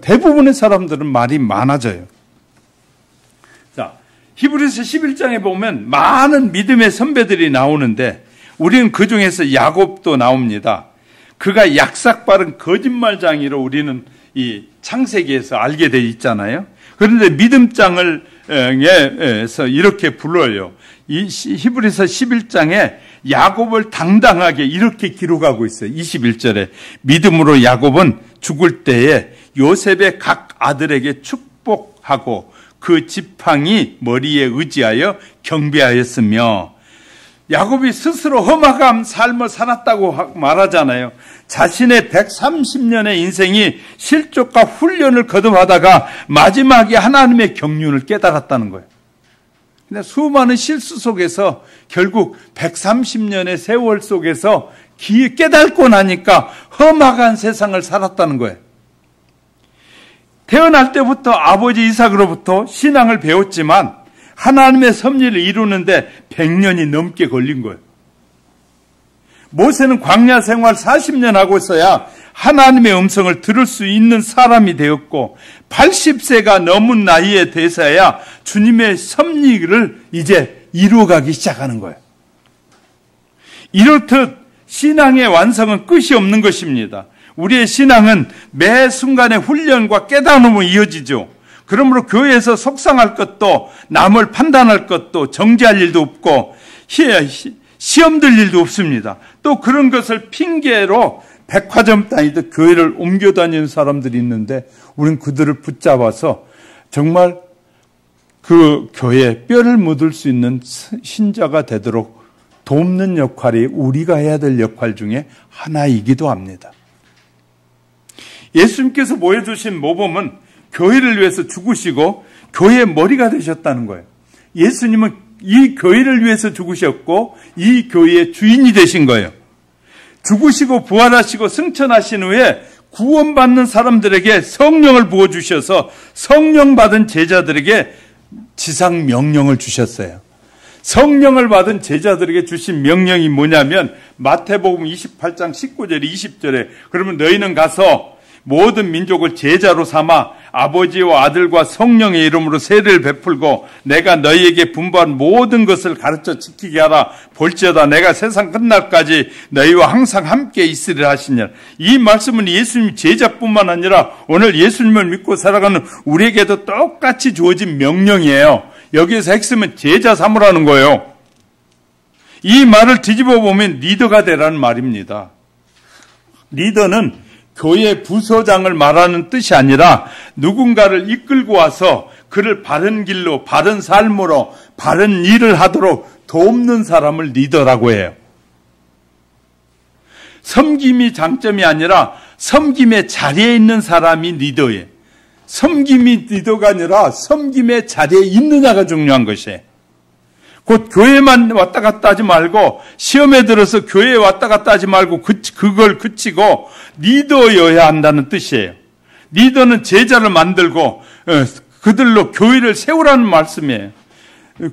Speaker 1: 대부분의 사람들은 말이 많아져요. 자, 히브리서 11장에 보면 많은 믿음의 선배들이 나오는데 우리는 그 중에서 야곱도 나옵니다. 그가 약삭빠른 거짓말장이로 우리는 이 창세기에서 알게 돼 있잖아요. 그런데 믿음장을에서 이렇게 불러요. 이 히브리서 11장에 야곱을 당당하게 이렇게 기록하고 있어요. 21절에 믿음으로 야곱은 죽을 때에 요셉의 각 아들에게 축복하고 그 지팡이 머리에 의지하여 경배하였으며, 야곱이 스스로 험악한 삶을 살았다고 말하잖아요. 자신의 130년의 인생이 실족과 훈련을 거듭하다가 마지막에 하나님의 경륜을 깨달았다는 거예요. 근데 수많은 실수 속에서 결국 130년의 세월 속에서 깨닫고 나니까 험악한 세상을 살았다는 거예요. 태어날 때부터 아버지 이삭으로부터 신앙을 배웠지만 하나님의 섭리를 이루는데 100년이 넘게 걸린 거예요. 모세는 광야 생활 40년 하고 있어야 하나님의 음성을 들을 수 있는 사람이 되었고 80세가 넘은 나이에 돼서야 주님의 섭리를 이제 이루어가기 시작하는 거예요. 이렇듯 신앙의 완성은 끝이 없는 것입니다. 우리의 신앙은 매 순간의 훈련과 깨달음으로 이어지죠. 그러므로 교회에서 속상할 것도 남을 판단할 것도 정죄할 일도 없고 시험 들 일도 없습니다. 또 그런 것을 핑계로 백화점 다니듯 교회를 옮겨 다니는 사람들이 있는데 우리는 그들을 붙잡아서 정말 그 교회에 뼈를 묻을 수 있는 신자가 되도록 돕는 역할이 우리가 해야 될 역할 중에 하나이기도 합니다. 예수님께서 보여주신 모범은 교회를 위해서 죽으시고 교회의 머리가 되셨다는 거예요. 예수님은 이 교회를 위해서 죽으셨고 이 교회의 주인이 되신 거예요. 죽으시고 부활하시고 승천하신 후에 구원받는 사람들에게 성령을 부어주셔서 성령 받은 제자들에게 지상 명령을 주셨어요. 성령을 받은 제자들에게 주신 명령이 뭐냐면 마태복음 28장 19절 20절에 그러면 너희는 가서 모든 민족을 제자로 삼아 아버지와 아들과 성령의 이름으로 세례를 베풀고 내가 너희에게 분부한 모든 것을 가르쳐 지키게 하라. 볼지어다 내가 세상 끝날까지 너희와 항상 함께 있으리라 하시니라. 이 말씀은 예수님 제자뿐만 아니라 오늘 예수님을 믿고 살아가는 우리에게도 똑같이 주어진 명령이에요. 여기에서 핵심은 제자 삼으라는 거예요. 이 말을 뒤집어 보면 리더가 되라는 말입니다. 리더는 교회 부서장을 말하는 뜻이 아니라 누군가를 이끌고 와서 그를 바른 길로, 바른 삶으로, 바른 일을 하도록 돕는 사람을 리더라고 해요. 섬김이 장점이 아니라 섬김의 자리에 있는 사람이 리더예요. 섬김이 리더가 아니라 섬김의 자리에 있느냐가 중요한 것이에요. 곧 교회만 왔다 갔다 하지 말고 시험에 들어서 교회에 왔다 갔다 하지 말고 그걸 그치고 리더여야 한다는 뜻이에요. 리더는 제자를 만들고 그들로 교회를 세우라는 말씀이에요.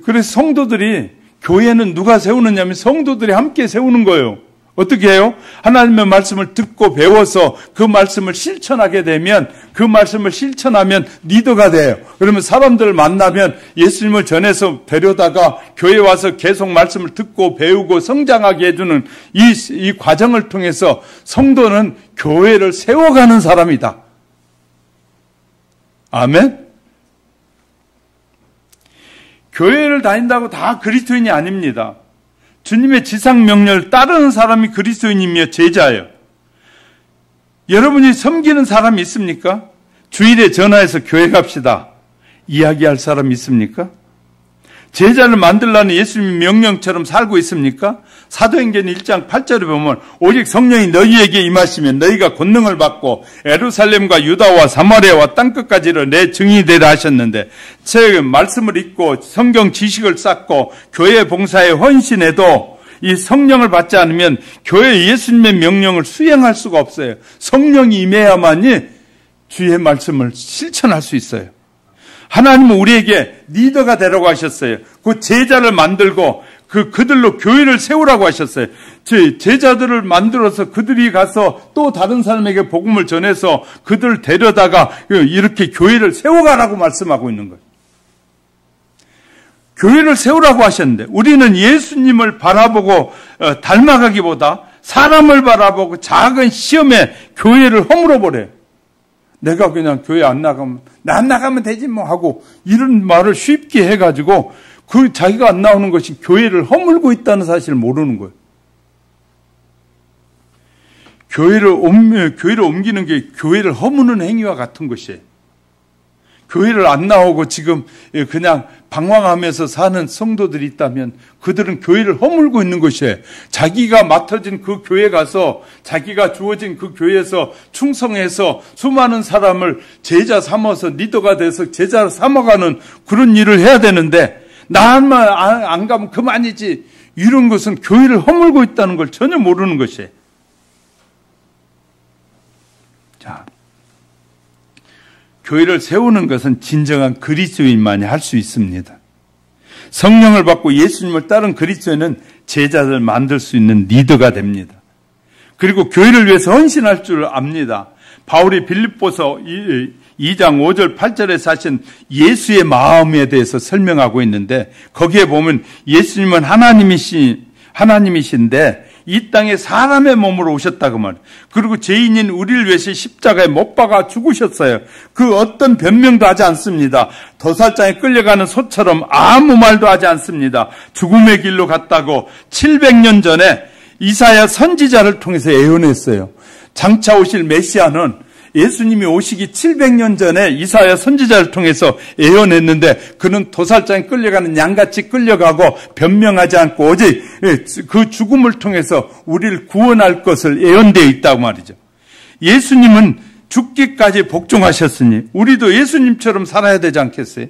Speaker 1: 그래서 성도들이 교회는 누가 세우느냐면 성도들이 함께 세우는 거예요. 어떻게 해요? 하나님의 말씀을 듣고 배워서 그 말씀을 실천하게 되면 그 말씀을 실천하면 리더가 돼요. 그러면 사람들을 만나면 예수님을 전해서 데려다가 교회에 와서 계속 말씀을 듣고 배우고 성장하게 해주는 이 과정을 통해서 성도는 교회를 세워가는 사람이다. 아멘? 교회를 다닌다고 다 그리스도인이 아닙니다. 주님의 지상명령을 따르는 사람이 그리스도인이며 제자예요. 여러분이 섬기는 사람이 있습니까? 주일에 전화해서 교회 갑시다 이야기할 사람이 있습니까? 제자를 만들라는 예수님의 명령처럼 살고 있습니까? 사도행전 1장 8절에 보면 오직 성령이 너희에게 임하시면 너희가 권능을 받고 예루살렘과 유다와 사마리아와 땅끝까지를 내 증인이 되라 하셨는데 제 말씀을 읽고 성경 지식을 쌓고 교회 봉사에 헌신해도 이 성령을 받지 않으면 교회 예수님의 명령을 수행할 수가 없어요. 성령이 임해야만이 주의 말씀을 실천할 수 있어요. 하나님은 우리에게 리더가 되라고 하셨어요. 그 제자를 만들고 그들로 교회를 세우라고 하셨어요. 제자들을 만들어서 그들이 가서 또 다른 사람에게 복음을 전해서 그들을 데려다가 이렇게 교회를 세워가라고 말씀하고 있는 거예요. 교회를 세우라고 하셨는데 우리는 예수님을 바라보고 닮아가기보다 사람을 바라보고 작은 시험에 교회를 허물어 버려요. 내가 그냥 교회 안 나가면 나 안 나가면 되지 뭐 하고 이런 말을 쉽게 해가지고 그 자기가 안 나오는 것이 교회를 허물고 있다는 사실을 모르는 거예요. 교회를 옮기는 게 교회를 허무는 행위와 같은 것이에요. 교회를 안 나오고 지금 그냥 방황하면서 사는 성도들이 있다면 그들은 교회를 허물고 있는 것이에요. 자기가 맡아진 그 교회 가서 자기가 주어진 그 교회에서 충성해서 수많은 사람을 제자 삼아서 리더가 돼서 제자 삼아가는 그런 일을 해야 되는데 나만 안 가면 그만이지. 이런 것은 교회를 허물고 있다는 걸 전혀 모르는 것이에요. 자, 교회를 세우는 것은 진정한 그리스도인만이 할 수 있습니다. 성령을 받고 예수님을 따른 그리스도인은 제자들 만들 수 있는 리더가 됩니다. 그리고 교회를 위해서 헌신할 줄 압니다. 바울이 빌립보서 2장 5절 8절에서 하신 예수의 마음에 대해서 설명하고 있는데 거기에 보면 예수님은 하나님이신데 이 땅에 사람의 몸으로 오셨다고 말해요. 그리고 죄인인 우리를 위해서 십자가에 못 박아 죽으셨어요. 그 어떤 변명도 하지 않습니다. 도살장에 끌려가는 소처럼 아무 말도 하지 않습니다. 죽음의 길로 갔다고 700년 전에 이사야 선지자를 통해서 예언했어요. 장차 오실 메시아는 예수님이 오시기 700년 전에 이사야 선지자를 통해서 예언했는데 그는 도살장에 끌려가는 양같이 끌려가고 변명하지 않고 오직 그 죽음을 통해서 우리를 구원할 것을 예언되어 있다고 말이죠. 예수님은 죽기까지 복종하셨으니 우리도 예수님처럼 살아야 되지 않겠어요?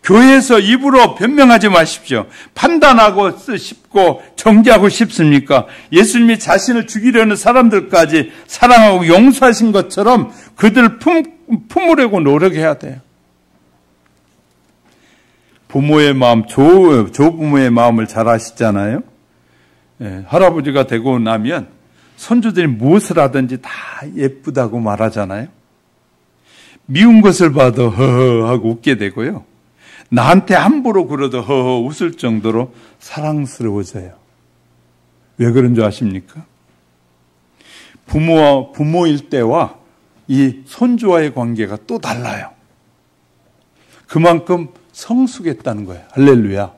Speaker 1: 교회에서 입으로 변명하지 마십시오. 판단하고 싶고 정죄하고 싶습니까? 예수님이 자신을 죽이려는 사람들까지 사랑하고 용서하신 것처럼 그들 품으려고 노력해야 돼요. 부모의 마음, 조부모의 마음을 잘 아시잖아요. 할아버지가 되고 나면 손주들이 무엇을 하든지 다 예쁘다고 말하잖아요. 미운 것을 봐도 허허 하고 웃게 되고요. 나한테 함부로 굴어도 허허 웃을 정도로 사랑스러워져요. 왜 그런 줄 아십니까? 부모일 때와 이 손주와의 관계가 또 달라요. 그만큼 성숙했다는 거예요. 할렐루야.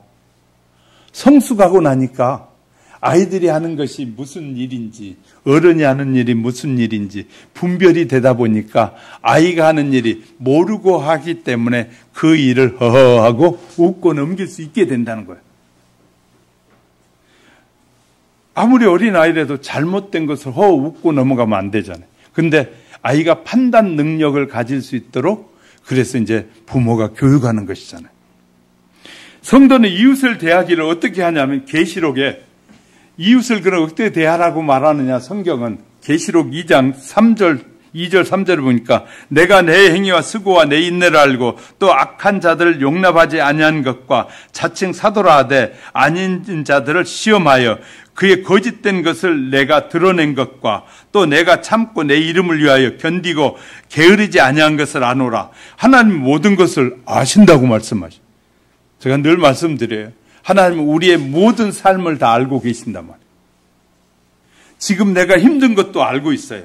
Speaker 1: 성숙하고 나니까 아이들이 하는 것이 무슨 일인지, 어른이 하는 일이 무슨 일인지 분별이 되다 보니까 아이가 하는 일이 모르고 하기 때문에 그 일을 허허하고 웃고 넘길 수 있게 된다는 거예요. 아무리 어린 아이라도 잘못된 것을 허허 웃고 넘어가면 안 되잖아요. 근데 아이가 판단 능력을 가질 수 있도록 그래서 이제 부모가 교육하는 것이잖아요. 성도는 이웃을 대하기를 어떻게 하냐면 계시록에 이웃을 그럼 어떻게 대하라고 말하느냐. 성경은 계시록 2장 3절 2절 3절을 보니까 내가 내 행위와 수고와 내 인내를 알고 또 악한 자들을 용납하지 아니한 것과 자칭 사도라 하되 아닌 자들을 시험하여 그의 거짓된 것을 내가 드러낸 것과 또 내가 참고 내 이름을 위하여 견디고 게으르지 아니한 것을 아노라. 하나님 모든 것을 아신다고 말씀하시죠. 제가 늘 말씀드려요. 하나님은 우리의 모든 삶을 다 알고 계신단 말이에요. 지금 내가 힘든 것도 알고 있어요.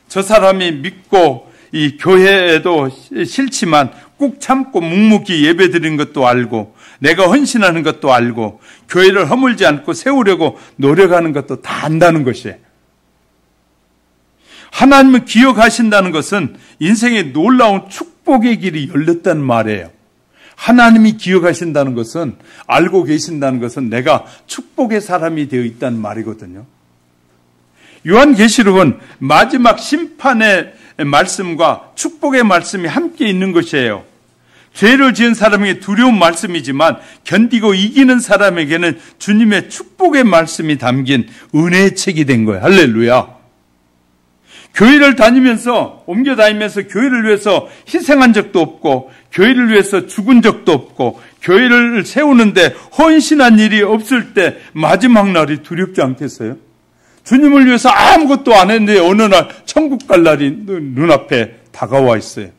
Speaker 1: 저 사람이 믿고 이 교회에도 싫지만 꾹 참고 묵묵히 예배드리는 것도 알고 내가 헌신하는 것도 알고 교회를 허물지 않고 세우려고 노력하는 것도 다 안다는 것이에요. 하나님을 기억하신다는 것은 인생의 놀라운 축복의 길이 열렸다는 말이에요. 하나님이 기억하신다는 것은 알고 계신다는 것은 내가 축복의 사람이 되어 있다는 말이거든요. 요한계시록은 마지막 심판의 말씀과 축복의 말씀이 함께 있는 것이에요. 죄를 지은 사람에게 두려운 말씀이지만 견디고 이기는 사람에게는 주님의 축복의 말씀이 담긴 은혜의 책이 된 거예요. 할렐루야. 교회를 옮겨 다니면서 교회를 위해서 희생한 적도 없고 교회를 위해서 죽은 적도 없고 교회를 세우는데 헌신한 일이 없을 때 마지막 날이 두렵지 않겠어요? 주님을 위해서 아무것도 안 했는데 어느 날 천국 갈 날이 눈앞에 다가와 있어요.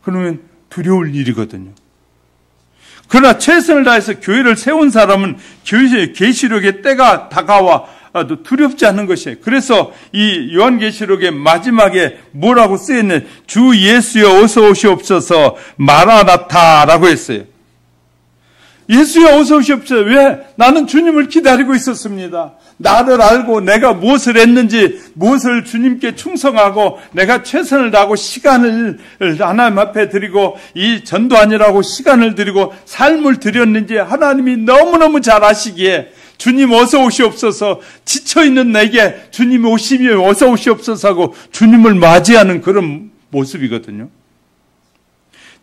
Speaker 1: 그러면 두려울 일이거든요. 그러나 최선을 다해서 교회를 세운 사람은 계시록의 때가 다가와도 두렵지 않는 것이에요. 그래서 이 요한계시록의 마지막에 뭐라고 쓰였냐? 주 예수여 어서 오시옵소서 마라나타라고 했어요. 예수여 어서 오시옵소서. 왜? 나는 주님을 기다리고 있었습니다. 나를 알고 내가 무엇을 했는지, 무엇을 주님께 충성하고 내가 최선을 다하고 시간을 하나님 앞에 드리고 이 전도하느라고 시간을 드리고 삶을 드렸는지 하나님이 너무너무 잘 아시기에 주님 어서 오시옵소서, 지쳐있는 내게 주님 오시면 어서 오시옵소서 하고 주님을 맞이하는 그런 모습이거든요.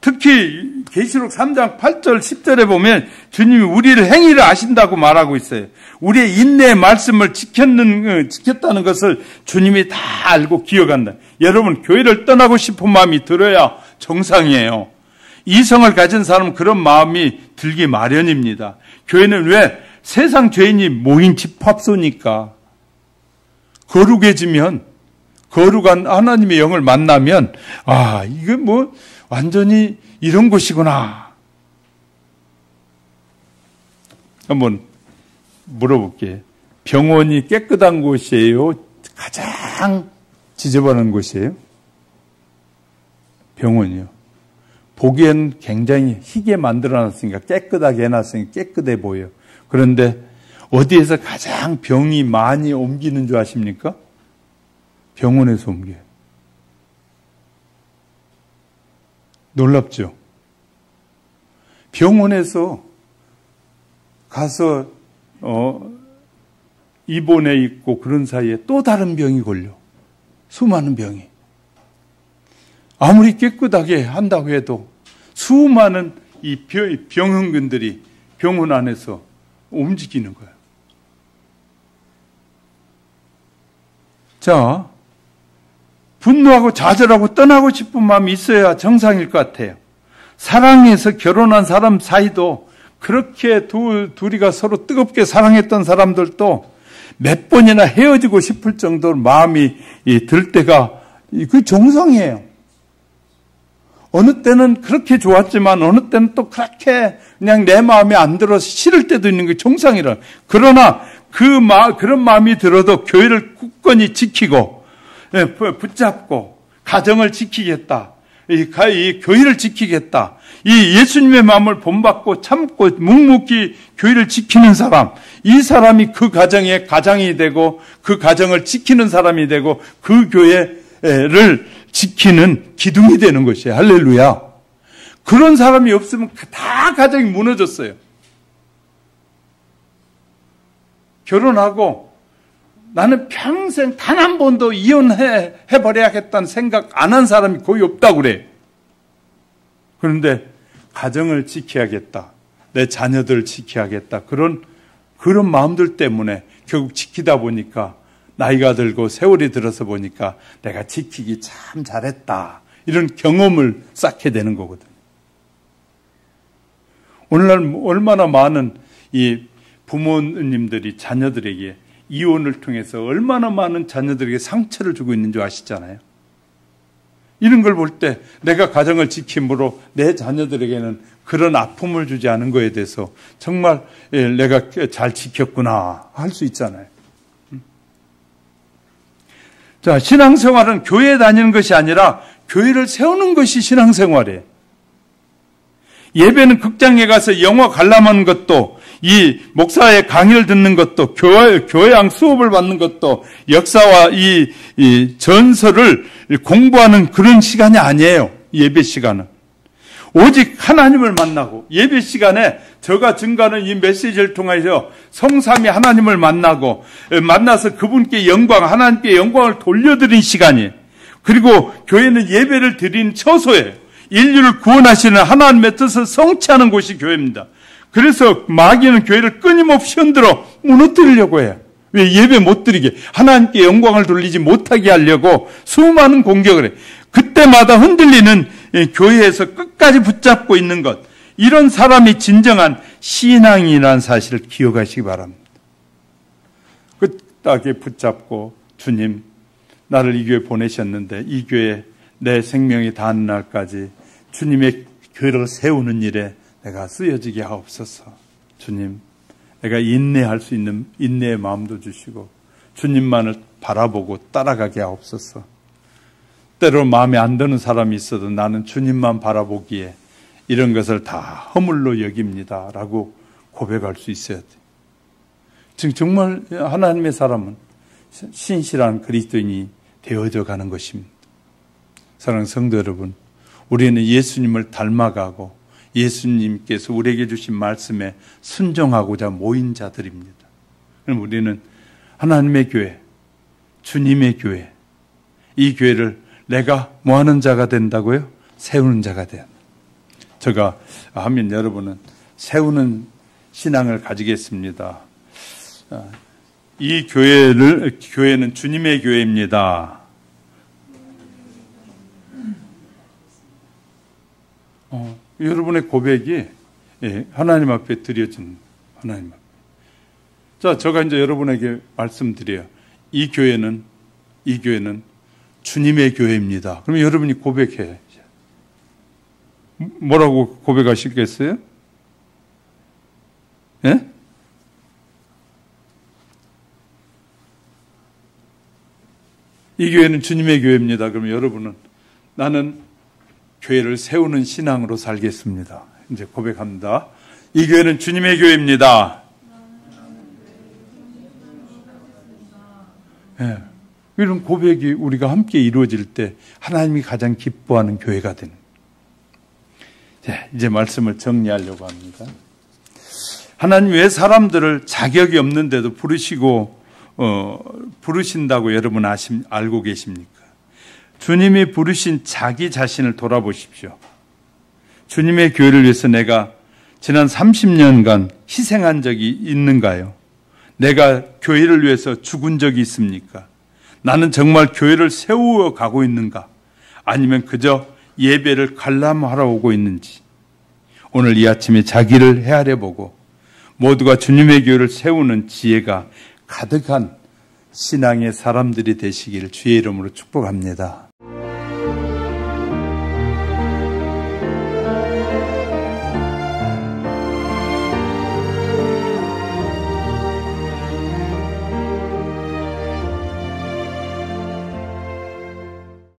Speaker 1: 특히 계시록 3장 8절 10절에 보면 주님이 우리를 행위를 아신다고 말하고 있어요. 우리의 인내의 말씀을 지켰다는 것을 주님이 다 알고 기억한다. 여러분, 교회를 떠나고 싶은 마음이 들어야 정상이에요. 이성을 가진 사람은 그런 마음이 들기 마련입니다. 교회는 왜? 세상 죄인이 모인 집합소니까. 거룩해지면, 거룩한 하나님의 영을 만나면, 아, 이게 뭐 완전히 이런 곳이구나. 한번 물어볼게요. 병원이 깨끗한 곳이에요? 가장 지저분한 곳이에요? 병원이요. 보기엔 굉장히 희게 만들어놨으니까 깨끗하게 해놨으니까 깨끗해 보여요. 그런데 어디에서 가장 병이 많이 옮기는 줄 아십니까? 병원에서 옮겨요. 놀랍죠? 병원에서 가서 입원해 있고 그런 사이에 또 다른 병이 걸려. 수많은 병이. 아무리 깨끗하게 한다고 해도 수많은 이 병원근들이 병원 안에서 움직이는 거예요. 자, 분노하고 좌절하고 떠나고 싶은 마음이 있어야 정상일 것 같아요. 사랑해서 결혼한 사람 사이도 그렇게 둘이가 서로 뜨겁게 사랑했던 사람들도 몇 번이나 헤어지고 싶을 정도로 마음이 들 때가 그 정상이에요. 어느 때는 그렇게 좋았지만 어느 때는 또 그렇게 그냥 내 마음에 안 들어서 싫을 때도 있는 게 정상이라. 그러나 그런 마음이 들어도 교회를 굳건히 지키고 붙잡고 가정을 지키겠다. 이 교회를 지키겠다. 이 예수님의 마음을 본받고 참고 묵묵히 교회를 지키는 사람, 이 사람이 그 가정의 가장이 되고 그 가정을 지키는 사람이 되고 그 교회를 지키는 기둥이 되는 것이에요. 할렐루야. 그런 사람이 없으면 다 가정이 무너졌어요. 결혼하고 나는 평생 단 한 번도 이혼해버려야겠다는 생각 안 한 사람이 거의 없다고 그래요. 그런데 가정을 지켜야겠다. 내 자녀들을 지켜야겠다. 그런 마음들 때문에 결국 지키다 보니까 나이가 들고 세월이 들어서 보니까 내가 지키기 참 잘했다. 이런 경험을 쌓게 되는 거거든요. 오늘날 얼마나 많은 이 부모님들이 자녀들에게 이혼을 통해서 얼마나 많은 자녀들에게 상처를 주고 있는 줄 아시잖아요. 이런 걸 볼 때 내가 가정을 지킴으로 내 자녀들에게는 그런 아픔을 주지 않은 거에 대해서 정말 내가 잘 지켰구나 할 수 있잖아요. 자, 신앙생활은 교회에 다니는 것이 아니라 교회를 세우는 것이 신앙생활이에요. 예배는 극장에 가서 영화 관람하는 것도, 이 목사의 강의를 듣는 것도, 교양 수업을 받는 것도, 역사와 이 전설을 공부하는 그런 시간이 아니에요. 예배 시간은. 오직 하나님을 만나고, 예배 시간에 저가 증가하는 이 메시지를 통해서 성삼위 하나님을 만나서 그분께 하나님께 영광을 돌려드린 시간이에요. 그리고 교회는 예배를 드리는 처소예요. 인류를 구원하시는 하나님의 뜻을 성취하는 곳이 교회입니다. 그래서 마귀는 교회를 끊임없이 흔들어 무너뜨리려고 해요. 왜? 예배 못 드리게, 하나님께 영광을 돌리지 못하게 하려고 수많은 공격을 해요. 그때마다 흔들리는 교회에서 끝까지 붙잡고 있는 것, 이런 사람이 진정한 신앙이라는 사실을 기억하시기 바랍니다. 끝까지 붙잡고, 주님, 나를 이 교회에 보내셨는데 이 교회에 내 생명이 닿는 날까지 주님의 교회를 세우는 일에 내가 쓰여지게 하옵소서. 주님, 내가 인내할 수 있는 인내의 마음도 주시고 주님만을 바라보고 따라가게 하옵소서. 때로 마음에 안 드는 사람이 있어도 나는 주님만 바라보기에 이런 것을 다 허물로 여깁니다 라고 고백할 수 있어야 돼. 지금 정말 하나님의 사람은 신실한 그리스도인이 되어져 가는 것입니다. 사랑하는 성도 여러분, 우리는 예수님을 닮아가고 예수님께서 우리에게 주신 말씀에 순종하고자 모인 자들입니다. 그럼 우리는 하나님의 교회, 주님의 교회, 이 교회를 내가 뭐하는 자가 된다고요? 세우는 자가 돼야 합니다. 제가 하면 여러분은 세우는 신앙을 가지겠습니다. 이 교회는 주님의 교회입니다. 여러분의 고백이 하나님 앞에 드려진 하나님 앞에. 자, 제가 이제 여러분에게 말씀드려요. 이 교회는 주님의 교회입니다. 그러면 여러분이 고백해. 뭐라고 고백하시겠어요? 예? 이 교회는 주님의 교회입니다. 그러면 여러분은 나는 교회를 세우는 신앙으로 살겠습니다. 이제 고백합니다. 이 교회는 주님의 교회입니다. 예. 이런 고백이 우리가 함께 이루어질 때 하나님이 가장 기뻐하는 교회가 되는. 자, 이제 말씀을 정리하려고 합니다. 하나님 왜 사람들을 자격이 없는데도 부르신다고 여러분 알고 계십니까? 주님이 부르신 자기 자신을 돌아보십시오. 주님의 교회를 위해서 내가 지난 30년간 희생한 적이 있는가요? 내가 교회를 위해서 죽은 적이 있습니까? 나는 정말 교회를 세우어 가고 있는가? 아니면 그저 예배를 관람하러 오고 있는지? 오늘 이 아침에 자기를 헤아려보고 모두가 주님의 교회를 세우는 지혜가 가득한 신앙의 사람들이 되시기를 주의 이름으로 축복합니다.